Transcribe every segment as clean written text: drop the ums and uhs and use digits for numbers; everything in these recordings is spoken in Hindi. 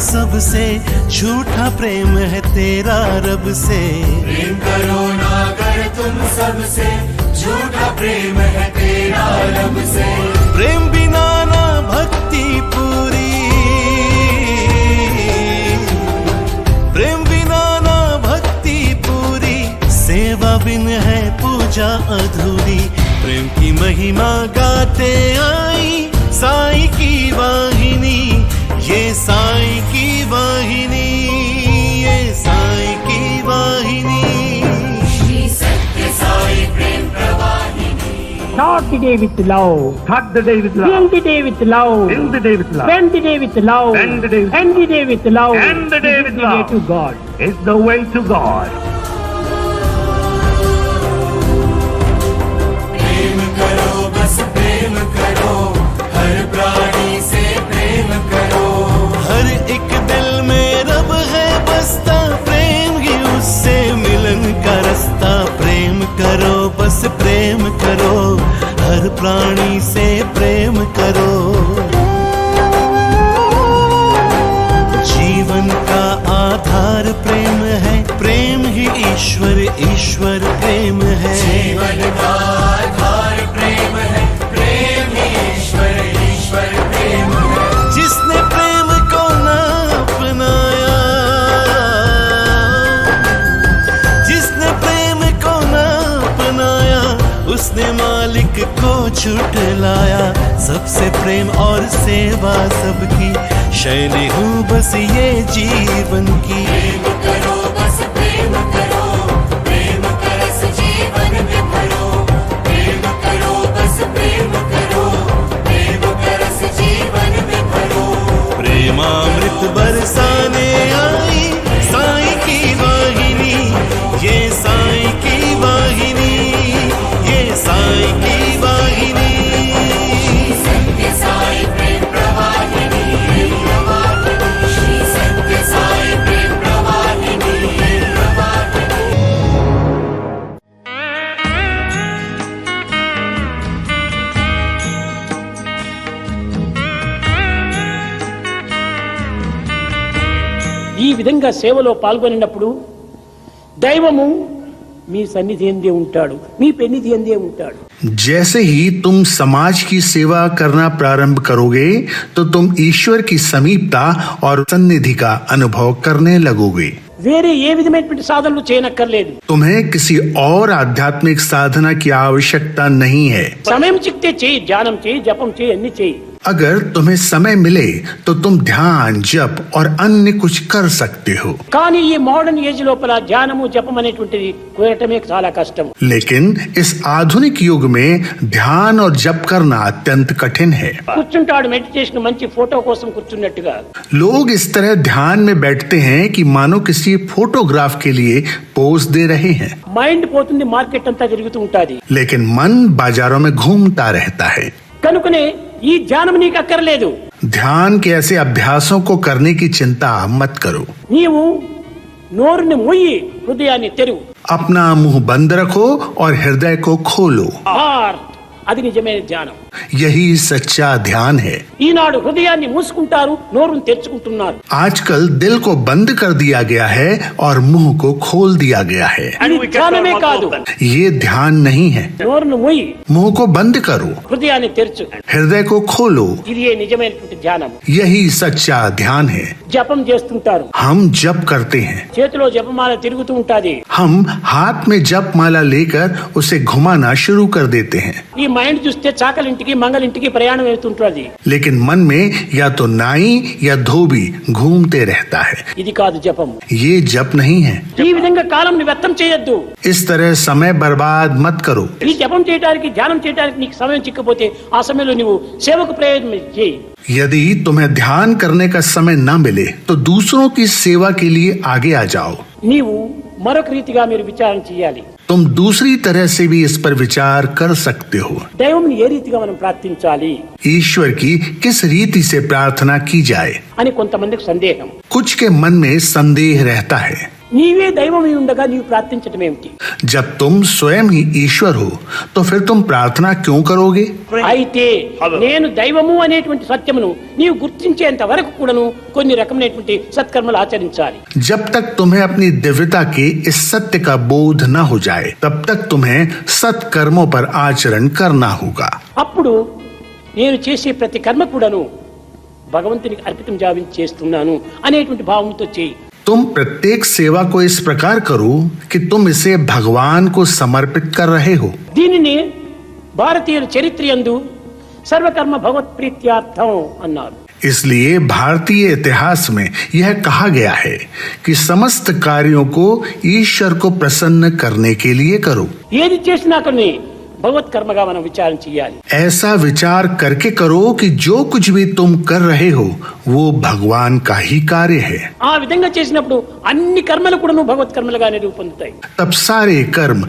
सबसे झूठा प्रेम है तेरा रब से। प्रेम करो ना अगर तुम सबसे, झूठा प्रेम है तेरा रब से। प्रेम बिना ना भक्ति पूरी, प्रेम बिना ना भक्ति पूरी, सेवा बिन है पूजा अधूरी। प्रेम की महिमा गाते आई साईं की वाहिनी, ये साईं की वाहिनी, ये साईं की वाहिनी। श्री सत्य साई प्रेम प्रवाहिनी। Start the day with love. Start the day with love. End the day with love. End the day with love. End the day with love. End the day with End the day with love. End the day with love. love. To God. It's the way to God. प्रेम करो बस प्रेम करो, हर प्राणी से प्रेम करो। हर एक दिल में रब है बसता, प्रेम ही उससे मिलन का रास्ता। प्रेम करो बस प्रेम करो, हर प्राणी से प्रेम करो। जीवन का आधार प्रेम है, प्रेम ही ईश्वर, ईश्वर प्रेम है। जीवन का आधार प्रेम है, प्रेम ही ईश्वर, ईश्वर प्रेम है। जिसने प्रेम को ना अपनाया, जिसने प्रेम को ना अपनाया, उसने मालिक को झुठलाया। सबसे प्रेम और सेवा सबकी, शैली हूँ बस ये जीवन की। प्रेम करो बस प्रेम करो, साईं की वाहिनी, ये साईं की वाहिनी। सत्य साई प्रेम प्रवाहिनी, श्री सत्य साई प्रेम प्रवाहिनी, ఈ విధంగా సేవలో పాల్గొనినప్పుడు దైవము మీ సన్నిధి ఎందే ఉంటాడు, మీ పెన్నిధి ఎందే ఉంటాడు. जैसे ही तुम समाज की सेवा करना प्रारंभ करोगे तो तुम ईश्वर की समीपता और सन्निधि का अनुभव करने लगोगे। వేరే ఏ విధమైనటువంటి సాధనలు చేయనక్కర్లేదు. तुम्हें किसी और आध्यात्मिक साधना की आवश्यकता नहीं है। సమయం చిక్తే చేయి, ధ్యానం చేయి, జపం చేయి, అన్ని చేయి. अगर तुम्हें समय मिले तो तुम ध्यान, जप और अन्य कुछ कर सकते हो। కానీ ఈ మోడర్న్ ఏజ్ లోపల ధ్యానము జపం అనేటువంటిది కోయటమే చాలా కష్టం. लेकिन इस आधुनिक युग में ध्यान और जप करना अत्यंत कठिन है। కూర్చుంటాడు మెడిటేషన్ మంచి ఫోటో కోసం కూర్చున్నట్టుగా. लोग इस तरह ध्यान में बैठते हैं कि मानो किसी फोटोग्राफ के लिए पोज दे रहे हैं, మైండ్ పోతుంది, మార్కెట్ అంతా తిరుగుతూ ఉంటాది. लेकिन मन बाजारों में घूमता रहता है। కనుకనే ఈ ధ్యానం నీకు అక్కర్లేదు. ध्यान के ऐसे अभ्यासों को करने की चिंता मत करो। నీవు నోరుని మూయి, హృదయాన్ని తెరువు. अपना मुंह बंद रखो और हृदय को खोलो। హార్ట్, అది నిజమైన ధ్యానం. यही सच्चा ध्यान है। ఈనాడు హృదయాన్ని మూసుకుంటారు, నోరును తెరుచుకుంటున్నారు. आजकल दिल को बंद कर दिया गया है और मुंह को खोल दिया गया है। ఇది ధ్యానమే కాదు. ये ध्यान नहीं है। నోరును మూయి, मुंह को बंद करो, హృదయాన్ని తెరచు. हृदय को खोलो। ఇది నిజమైనటువంటి ధ్యానం. यही सच्चा ध्यान है। జపం చేస్తుంటారు, हम जप करते हैं, చేతిలో జపమాల తిరుగుతూ ఉంటాది. हम हाथ में जप माला लेकर उसे घुमाना शुरू कर देते हैं, ఈ మైండ్ చూస్తే చాకలింటికి మంగలింటికి ప్రయాణం అవుతుంటుంది. लेकिन मन में या तो नाई या धोबी घूमते रहता है। ఇది కాదు జపం. ये जप नहीं है। ఈ విధంగా కాలం వ్యర్థం చేయొద్దు. इस तरह समय बर्बाद मत करो। ఈ జపం చేయడానికి, ధ్యానం చేయడానికి నీకు సమయం చిక్కపోతే ఆ సమయంలో నువ్వు సేవకు ప్రయత్నం చేయి. यदि तुम्हें ध्यान करने का समय न मिले तो दूसरों की सेवा के लिए आगे आ जाओ। నీవు మరొక రీతిగా మీరు విచారణ చేయాలి. तुम दूसरी तरह से भी इस पर विचार कर सकते हो। దైవంని ఏ రీతిగా మనం ప్రార్థించాలి ईश्वर की किस रीति से प्रार्थना की जाए, అని కొంతమందికి సందేహం. कुछ के मन में संदेह रहता है। నీవే దైవం ఉండగా నీవు ప్రార్థించడం ఏమిటి? जब तुम स्वयं ही ईश्वर हो तो फिर तुम प्रार्थना क्यों करोगे? అయితే నేను దైవము అనేటువంటి సత్యమును నీవు గుర్తించేంత వరకు కూడాను కొన్ని రకమైనటువంటి సత్కర్మలు ఆచరించాలి. जब तक तुम्हें अपनी दिव्यता के इस सत्य का बोध न हो जाए तब तक तुम्हें सत्कर्मों पर आचरण करना होगा। అప్పుడు నేను చేసే ప్రతి కర్మ కూడాను భగవంతునికి అర్పితం చేస్తున్నాను అనేటువంటి భావంతో చేయి. तुम प्रत्येक सेवा को इस प्रकार करो कि तुम इसे भगवान को समर्पित कर रहे हो। దీనిని భారతీయుల చరిత్ర యందు సర్వకర్మ భగవత్ ప్రీత్యార్థం అన్నారు. इसलिए भारतीय इतिहास में यह कहा गया है कि समस्त कार्यों को ईश्वर को प्रसन्न करने के लिए करो। ఏది చేసినా కానీ భగవత్ కర్మగా మనం విచారణ చేయాలి. ऐसा विचार करके करो कि जो कुछ भी तुम कर रहे हो वो भगवान का ही कार्य है। ఆ విధంగా చేసినప్పుడు అన్ని కర్మలు కూడా భగవత్ కర్మలుగానే రూపొందుతాయి. तब सारे कर्म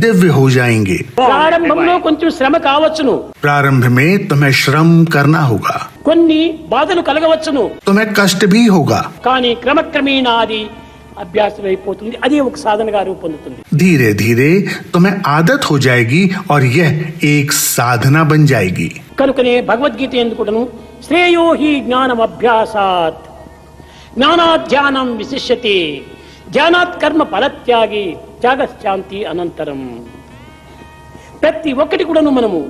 दिव्य हो जाएंगे। ప్రారంభంలో కొంచెం శ్రమ కావచ్చును, प्रारंभ में तुम्हें श्रम करना होगा, కొన్ని బాధలు కలగవచ్చును, तुम्हें कष्ट भी होगा, కానీ క్రమక్రమేణా అది అభ్యాసం అయిపోతుంది. అదే ఒక సాధనగా రూపొందుతుంది. धीरे धीरे तुम्हें आदत हो जाएगी और यह एक साधना बन जाएगी। కనుకనే భగవద్గీత ఎందుకును శ్రేయో హి జ్ఞానం అభ్యాసాత్ జ్ఞానాత్ ధ్యానం విశిష్యతే ధ్యానాత్ కర్మ ఫలత్యాగి త్యాగశాంతి అనంతరం. ప్రతి ఒక్కటి కూడాను మనము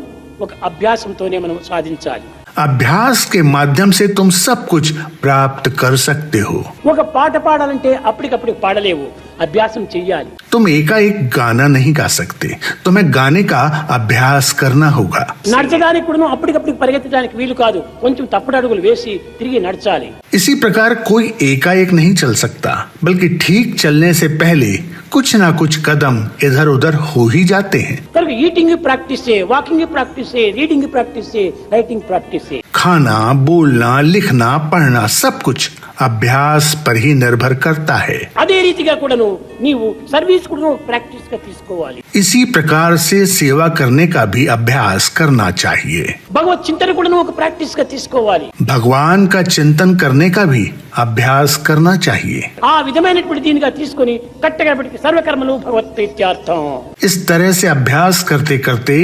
ఒక అభ్యాసంతోనే మనం సాధించాలి. अभ्यास के माध्यम से तुम सब कुछ प्राप्त कर सकते हो। ఒక పాట పాడాలంటే అప్పటికప్పుడు పాడలేవు, అభ్యాసం చెయ్యాలి. तुम एकाएक गाना नहीं गा सकते, तुम्हें गाने का अभ्यास करना होगा। నడచడానికి కూడా అప్పటికప్పుడు పరిగెత్తడానికి వీలు కాదు, కొంచెం తప్పుడు అడుగులు వేసి తిరిగి నడచాలి. इसी प्रकार कोई एकाएक नहीं चल सकता, बल्कि ठीक चलने से पहले कुछ ना कुछ कदम इधर उधर हो ही जाते हैं। కనుక ఈటింగ్ ప్రాక్టీస్ చే, వాకింగ్ ప్రాక్టీస్ చే, రీడింగ్ ప్రాక్టీస్ చే, రైటింగ్ ప్రాక్టీస్ చే. खाना, बोलना, लिखना, पढ़ना सब कुछ अभ्यास पर ही निर्भर करता है। అదే రీతిగా కూడాను నీవు సర్వీస్ కూడా ప్రాక్టీస్ గా తీసుకోవాలి. इसी प्रकार से सेवा करने का भी अभ्यास करना चाहिए। భగవత్ చింతన కూడాను ఒక ప్రాక్టీస్ గా తీసుకోవాలి. भगवान का चिंतन करने का भी अभ्यास करना चाहिए। ఆ విధమైనటువంటి దీనిగా తీసుకొని కట్టగబడికి సర్వకర్మలు భగవత్ ప్రీత్యార్థం. इस तरह से अभ्यास करते करते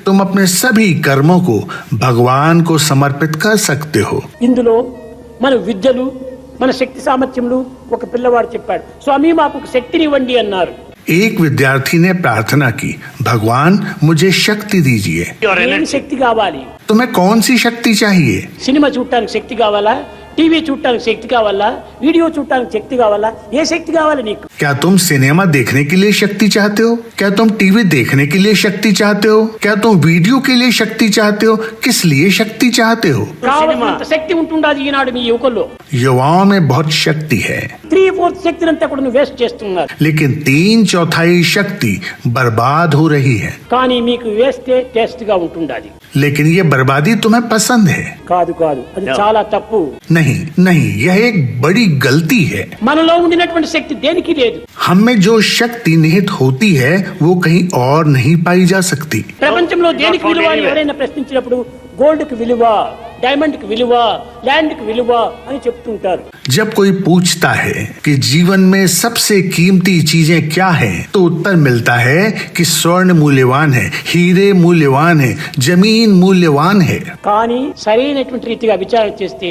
तुम अपने सभी कर्मों को भगवान को समर्पित कर सकते हो। ఇందులో మన విద్యలు, మన శక్తి సామర్థ్యములు, ఒక పిల్లవాడు చెప్పాడు, స్వామి మాకు ఒక శక్తిని ఇవ్వండి అన్నారు. एक विद्यार्थी ने प्रार्थना की, भगवान मुझे शक्ति दीजिए। ఏం శక్తి కావాలి? तुम्हें कौन सी शक्ति चाहिए? సినిమా చూడటానికి శక్తి కావాలా? టీవీ చూడటానికి శక్తి కావాలా? వీడియో చూడటానికి శక్తి కావాలా? ఏ శక్తి కావాలి నీకు? क्या तुम सिनेमा देखने के लिए शक्ति चाहते हो? क्या तुम टीवी देखने के लिए शक्ति चाहते हो? क्या तुम वीडियो के लिए शक्ति चाहते हो? किस लिए शक्ति चाहते हो? కావాల్సినంత శక్తి ఉంటుండాది ఈనాడు మీ యువకుల్లో. युवाओं में बहुत शक्ति है, 3/4 శక్తిని అంతా కూడా వేస్ట్ చేస్తున్నారు. लेकिन 3/4 शक्ति बर्बाद हो रही है। కానీ మీకు వేస్తే టేస్ట్ గా ఉంటుండాది. लेकिन ये बर्बादी तुम्हें पसंद है? కాదు కాదు, అది చాలా తప్పు. नहीं नहीं, यह एक बड़ी गलती है। మనలో ఉండినటువంటి శక్తి దేనికి లేదు. हम में जो शक्ति निहित होती है वो कहीं और नहीं पाई जा सकती। ప్రపంచంలో దేనికి విలువ అని ఎవరైనా ప్రశ్నించినప్పుడు గోల్డ్ కి విలువ, డైమండ్ కి విలువ, ల్యాండ్ కి విలువ అని చెప్తుంటారు. जब कोई पूछता है कि जीवन में सबसे कीमती चीजें क्या हैं, तो उत्तर मिलता है कि स्वर्ण मूल्यवान है, हीरे मूल्यवान है, जमीन मूल्यवान है। కానీ సరైనటువంటి రీతిగా విచారణ చేస్తే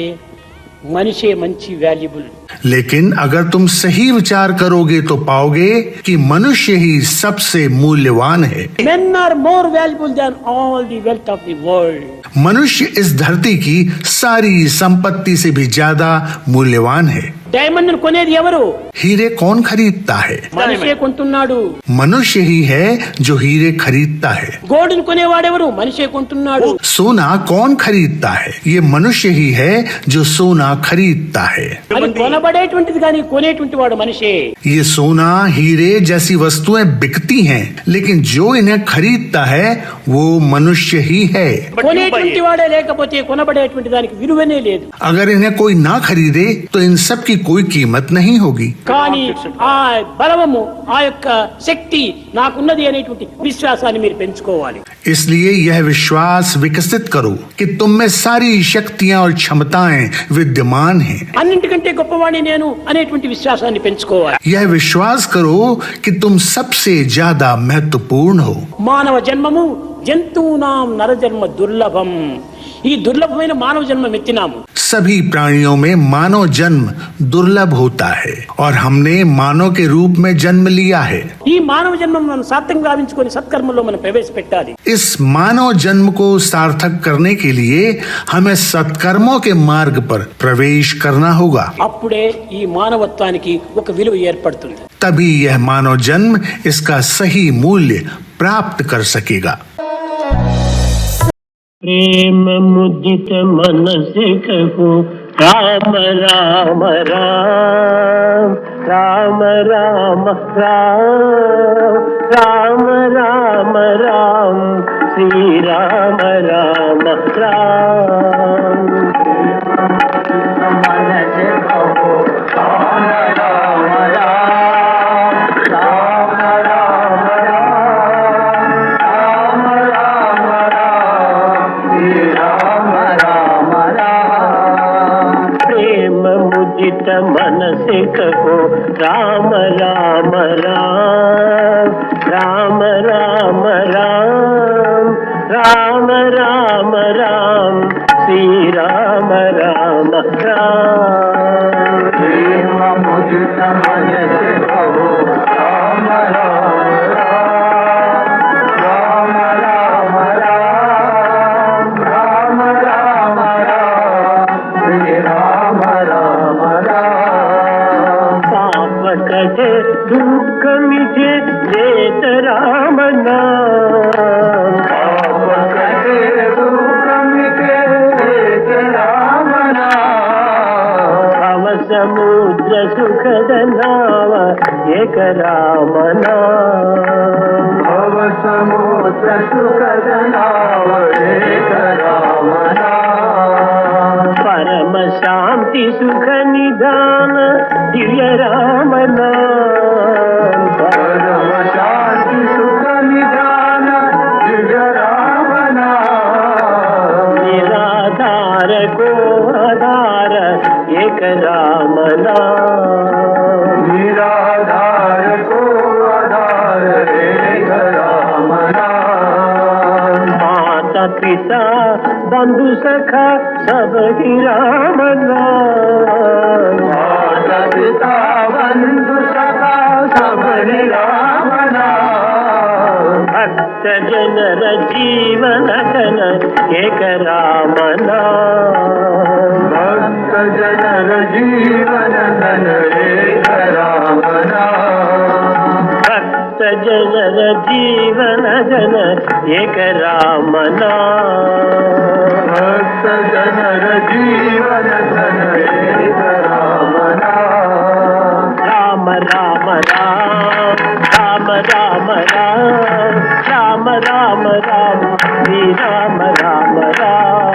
మనిషే మంచి వాల్యుబుల్. लेकिन अगर तुम सही विचार करोगे तो पाओगे कि मनुष्य ही सबसे मूल्यवान है। Men are more valuable than all the wealth of the world. मनुष्य इस धरती की सारी संपत्ति से भी ज्यादा मूल्यवान है। డైమండ్ కొనేది ఎవరు? हीरे कौन खरीदता है? మనిషే కొంటున్నాడు. मनुष्य ही है जो हीरे खरीदता है। గోల్డ్ కొనేవాడెవరు? మనిషే కొంటున్నాడు. सोना कौन खरीदता है? ये मनुष्य ही है जो सोना खरीदता है। అది కొనబడేటువంటిది కానీ కొనేటువంటి వాడు మనిషే. ये सोना, हीरे जैसी वस्तुएं बिकती हैं, लेकिन जो इन्हें खरीदता है वो मनुष्य ही है। కొనేటువంటి వాడే లేకపోతే కొనబడేటువంటి దానికి విలువనే లేదు. अगर इन्हें कोई ना खरीदे तो इन सब की कोई कीमत नहीं होगी। కానీ ఆ బలము, ఆ యొక్క శక్తి నాకున్నది అనేటువంటి విశ్వాసాన్ని మీరు పెంచుకోవాలి. इसलिए यह विश्वास विकसित करो कि तुम में सारी शक्तियां और क्षमताएं विद्यमान हैं। అన్నింటికంటే గొప్పవాణి నేను అనేటువంటి విశ్వాసాన్ని పెంచుకోవాలి. यह विश्वास करो कि तुम सबसे ज्यादा महत्वपूर्ण हो। మానవ జన్మము జంతువునాం నరజన్మ దుర్లభం. ఈ దుర్లభమైన మానవ జన్మ ఎత్తినాము. सभी प्राणियों में मानव जन्म दुर्लभ होता है और हमने मानव के रूप में जन्म लिया है। ఈ మానవ జన్మం మనం సార్థకంగా భావించుకొని సత్కర్మల్లో మనం ప్రవేశపెట్టాలి. इस मानव जन्म को सार्थक करने के लिए हमें सत्कर्मों के मार्ग पर प्रवेश करना होगा। అప్పుడే ఈ మానవత్వానికి ఒక విలువ ఏర్పడుతుంది. तभी यह मानव जन्म इसका सही मूल्य प्राप्त कर सकेगा। प्रेम मुदित मन से कहो राम राम राम, राम राम राम, राम राम राम, श्री राम राम राम. मन से कहो राम राम राम, राम राम राम, राम राम राम, श्री राम राम राम. प्रेम मुदित मन से कहो राम राम राम, राम राम राम, राम राम राम, श्री राम राम राम. प्रेम मुदित मन से कहो राम राम राम, राम राम राम, राम राम राम, श्री राम राम राम. पाप कटे दुख मिटे लेत राम नाम, पाप कटे दुख मिटे लेत राम नाम. भव समुद्र सुखद नाव एक राम सुखद नाम एक राम नाम। परम शांति सुख निधान दिव्य राम नाम। परम शांति सुख निधान दिव्य राम नाम। निराधार को आधार एक राम नाम। निराधार को आधार एक राम नाम। माता पिता बंधु सखा सब ही राम नाम। माता पिता बंधु सखा सब ही राम नाम। भक्त जनर जीवन धन एक राम नाम। भक्त जनर जीवन धन एक राम नाम। भक्त जनर जीवन धन एक राम नाम। भक्त जनर जीवन धन एक राम नाम। राम राम राम राम राम राम राम राम राम श्री राम राम राम।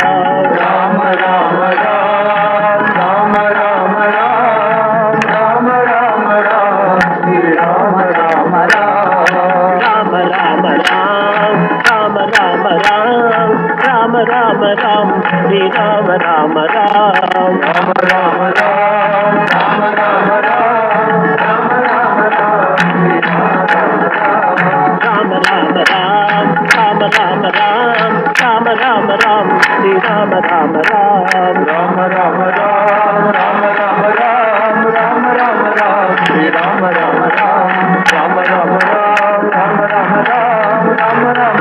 राम राम राम राम राम राम राम राम राम श्री राम राम राम। राम राम राम राम राम राम राम राम राम श्री राम राम राम। राम राम राम राम राम राम राम राम राम श्री राम राम राम। राम राम राम राम राम राम राम राम राम श्री राम राम राम। राम राम राम राम राम राम राम राम राम श्री राम राम राम। राम राम राम राम राम राम राम राम